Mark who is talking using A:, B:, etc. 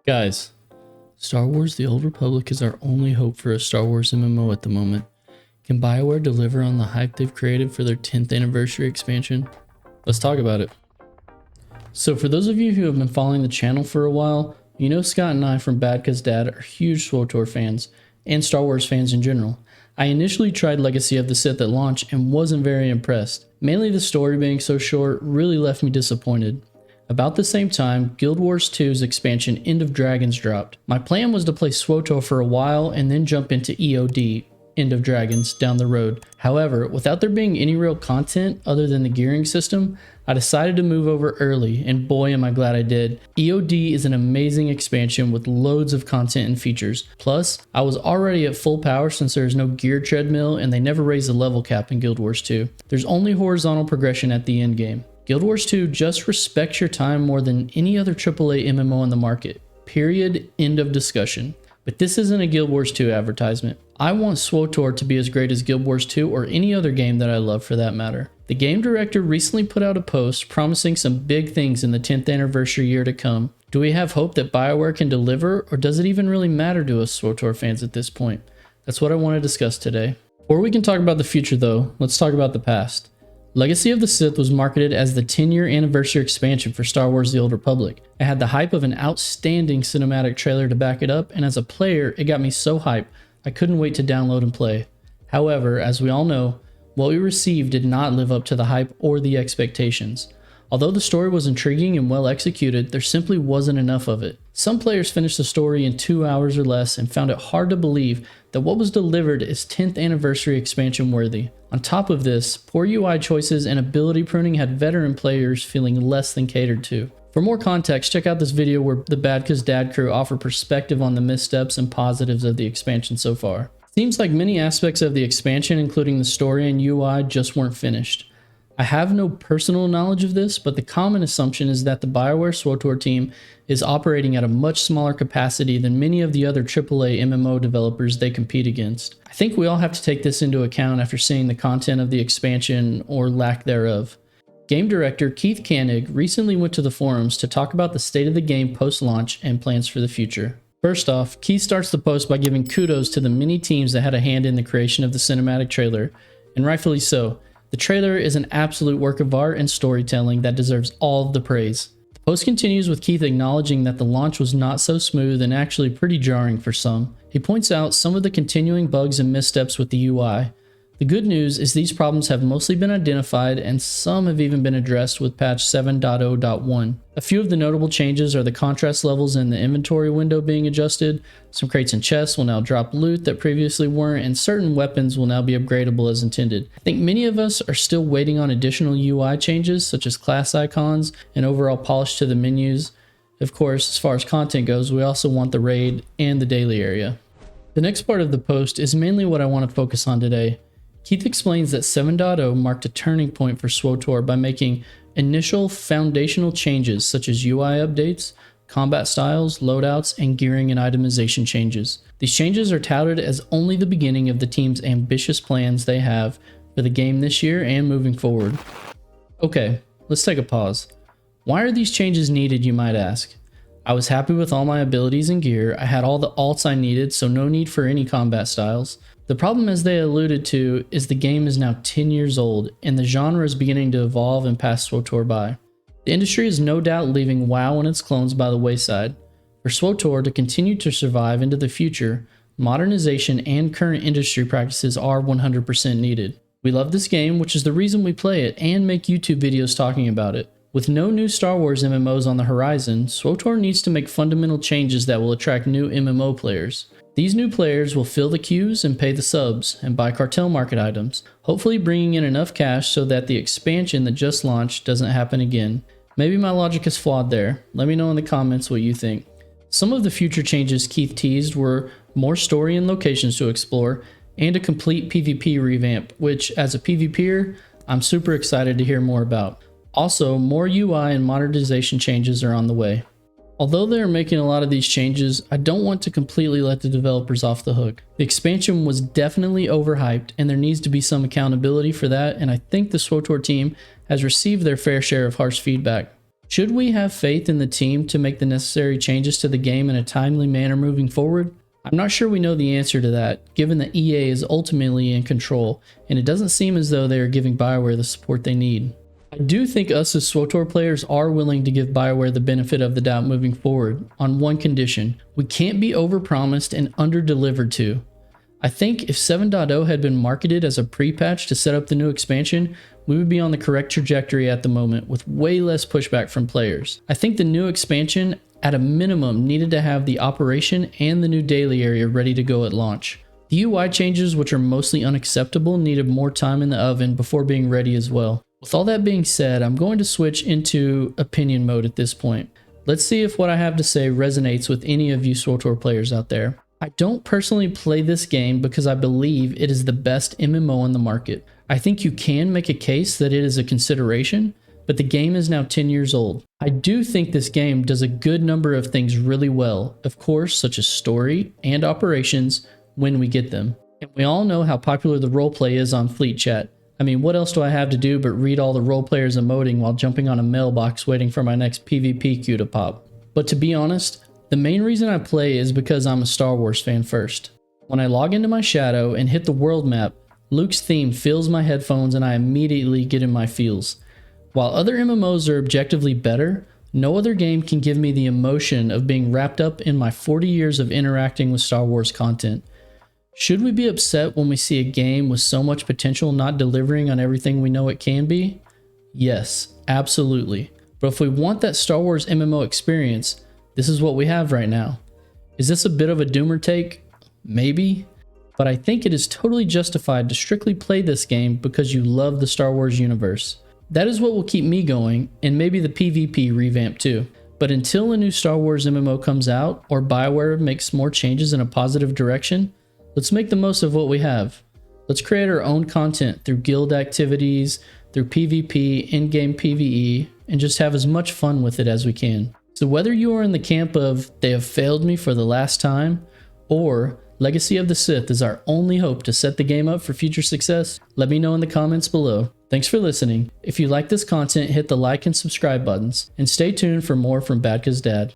A: Guys, Star Wars The Old Republic is our only hope for a Star Wars MMO at the moment. Can BioWare deliver on the hype they've created for their 10th anniversary expansion? Let's talk about it. So for those of you who have been following the channel for a while, you know Scott and I from BadCuzDad are huge SWTOR fans, and Star Wars fans in general. I initially tried Legacy of the Sith at launch and wasn't very impressed. Mainly the story being so short really left me disappointed. About the same time, Guild Wars 2's expansion End of Dragons dropped. My plan was to play SWTOR for a while and then jump into EOD, End of Dragons, down the road. However, without there being any real content other than the gearing system, I decided to move over early, and boy am I glad I did. EOD is an amazing expansion with loads of content and features. Plus, I was already at full power since there is no gear treadmill and they never raised the level cap in Guild Wars 2. There's only horizontal progression at the end game. Guild Wars 2 just respects your time more than any other AAA MMO on the market. Period. End of discussion. But this isn't a Guild Wars 2 advertisement. I want SWTOR to be as great as Guild Wars 2 or any other game that I love for that matter. The game director recently put out a post promising some big things in the 10th anniversary year to come. Do we have hope that BioWare can deliver, or does it even really matter to us SWTOR fans at this point? That's what I want to discuss today. Before we can talk about the future though, let's talk about the past. Legacy of the Sith was marketed as the 10-year anniversary expansion for Star Wars The Old Republic. It had the hype of an outstanding cinematic trailer to back it up, and as a player, it got me so hyped, I couldn't wait to download and play. However, as we all know, what we received did not live up to the hype or the expectations. Although the story was intriguing and well executed, there simply wasn't enough of it. Some players finished the story in 2 hours or less and found it hard to believe that what was delivered is 10th anniversary expansion worthy. On top of this, poor UI choices and ability pruning had veteran players feeling less than catered to. For more context, check out this video where the BadCuzDad crew offer perspective on the missteps and positives of the expansion so far. Seems like many aspects of the expansion, including the story and UI, just weren't finished. I have no personal knowledge of this, but the common assumption is that the BioWare SWTOR team is operating at a much smaller capacity than many of the other AAA MMO developers they compete against. I think we all have to take this into account after seeing the content of the expansion or lack thereof. Game director Keith Koenig recently went to the forums to talk about the state of the game post-launch and plans for the future. First off, Keith starts the post by giving kudos to the many teams that had a hand in the creation of the cinematic trailer, and rightfully so. The trailer is an absolute work of art and storytelling that deserves all of the praise. The post continues with Keith acknowledging that the launch was not so smooth and actually pretty jarring for some. He points out some of the continuing bugs and missteps with the UI. The good news is these problems have mostly been identified and some have even been addressed with patch 7.0.1. A few of the notable changes are the contrast levels in the inventory window being adjusted, some crates and chests will now drop loot that previously weren't, and certain weapons will now be upgradable as intended. I think many of us are still waiting on additional UI changes such as class icons and overall polish to the menus. Of course, as far as content goes, we also want the raid and the daily area. The next part of the post is mainly what I want to focus on today. Keith explains that 7.0 marked a turning point for SWTOR by making initial foundational changes such as UI updates, combat styles, loadouts, and gearing and itemization changes. These changes are touted as only the beginning of the team's ambitious plans they have for the game this year and moving forward. Okay, let's take a pause. Why are these changes needed, you might ask? I was happy with all my abilities and gear, I had all the alts I needed, so no need for any combat styles. The problem, as they alluded to, is the game is now 10 years old, and the genre is beginning to evolve and pass SWTOR by. The industry is no doubt leaving WoW and its clones by the wayside. For SWTOR to continue to survive into the future, modernization and current industry practices are 100% needed. We love this game, which is the reason we play it and make YouTube videos talking about it. With no new Star Wars MMOs on the horizon, SWTOR needs to make fundamental changes that will attract new MMO players. These new players will fill the queues and pay the subs, and buy cartel market items, hopefully bringing in enough cash so that the expansion that just launched doesn't happen again. Maybe my logic is flawed there. Let me know in the comments what you think. Some of the future changes Keith teased were more story and locations to explore, and a complete PvP revamp, which as a PvPer, I'm super excited to hear more about. Also, more UI and modernization changes are on the way. Although they are making a lot of these changes, I don't want to completely let the developers off the hook. The expansion was definitely overhyped, and there needs to be some accountability for that, and I think the SWTOR team has received their fair share of harsh feedback. Should we have faith in the team to make the necessary changes to the game in a timely manner moving forward? I'm not sure we know the answer to that, given that EA is ultimately in control, and it doesn't seem as though they are giving BioWare the support they need. I do think us as SWTOR players are willing to give BioWare the benefit of the doubt moving forward, on one condition: we can't be overpromised and under-delivered to. I think if 7.0 had been marketed as a pre-patch to set up the new expansion, we would be on the correct trajectory at the moment with way less pushback from players. I think the new expansion, at a minimum, needed to have the operation and the new daily area ready to go at launch. The UI changes, which are mostly unacceptable, needed more time in the oven before being ready as well. With all that being said, I'm going to switch into opinion mode at this point. Let's see if what I have to say resonates with any of you SWTOR players out there. I don't personally play this game because I believe it is the best MMO on the market. I think you can make a case that it is a consideration, but the game is now 10 years old. I do think this game does a good number of things really well, of course, such as story and operations when we get them. And we all know how popular the roleplay is on Fleet Chat. I mean, what else do I have to do but read all the roleplayers emoting while jumping on a mailbox waiting for my next PvP queue to pop? But to be honest, the main reason I play is because I'm a Star Wars fan first. When I log into my shadow and hit the world map, Luke's theme fills my headphones and I immediately get in my feels. While other MMOs are objectively better, no other game can give me the emotion of being wrapped up in my 40 years of interacting with Star Wars content. Should we be upset when we see a game with so much potential not delivering on everything we know it can be? Yes, absolutely. But if we want that Star Wars MMO experience, this is what we have right now. Is this a bit of a doomer take? Maybe. But I think it is totally justified to strictly play this game because you love the Star Wars universe. That is what will keep me going, and maybe the PvP revamp too. But until a new Star Wars MMO comes out, or BioWare makes more changes in a positive direction, let's make the most of what we have. Let's create our own content through guild activities, through PvP, in-game PvE, and just have as much fun with it as we can. So whether you are in the camp of "they have failed me for the last time," or "Legacy of the Sith is our only hope to set the game up for future success," let me know in the comments below. Thanks for listening. If you like this content, hit the like and subscribe buttons, and stay tuned for more from BadCuzDad.